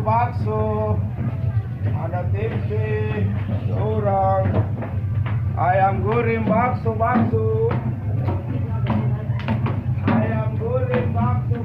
bakso, ada tempe, orang, ayam goreng bakso, ayam goreng bakso.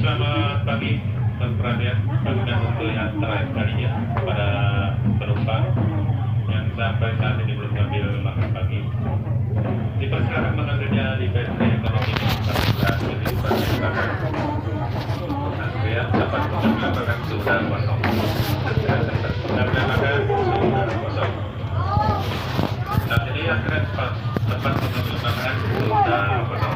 Selamat pagi, Mas Pradya. Kemudian untuk yang terakhir kalinya pada penumpang yang sampai saat ini belum mengambil makan pagi, dipersilakan mengambilnya di PT Ekonomi Fasilitas Kehidupan Masyarakat. Antrian dapat mengambil makan sudah kosong. Mengambil makan sudah kosong. Saat ini antrian tempat mengambil makan sudah kosong.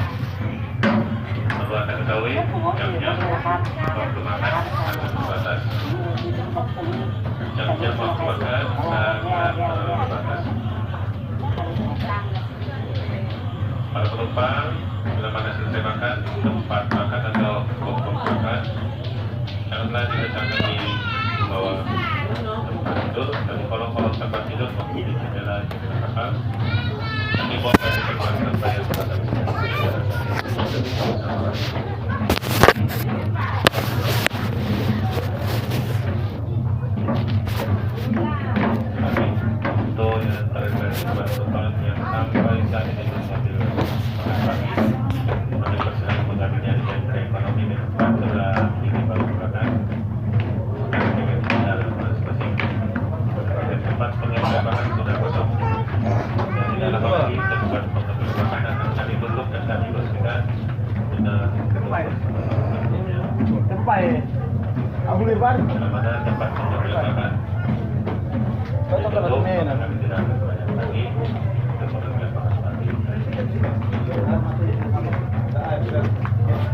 tidak akan di bawah tempat tidur. Dan kalau tempat tidur di jendela kapal, nanti bawa ke tempat sampai yang pada untuk yang terkait bantuan yang sampai saat ini belum ambil makan pagi. Kami bersenang mengambilnya dari ekonomi dan tempat sebelah ini baru makan. Kami tinggal masing-masing. Dan tempat pengambilan makan sudah kosong. Dan tidak lama lagi tempat pengambilan makanan akan kami tutup dan kami bersihkan dengan Tempat aku lebar. dalam mana tempat pengambilan makan. Ditutup, kami tidak akan banyak lagi untuk pengambilan makan pagi.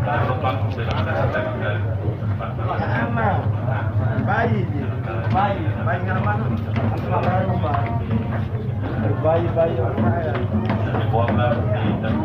Kalau lupa, bila mana sampai ke tempat Anak. Bayi. Bayi nggak mana? Bayi. dan dibuanglah di tempat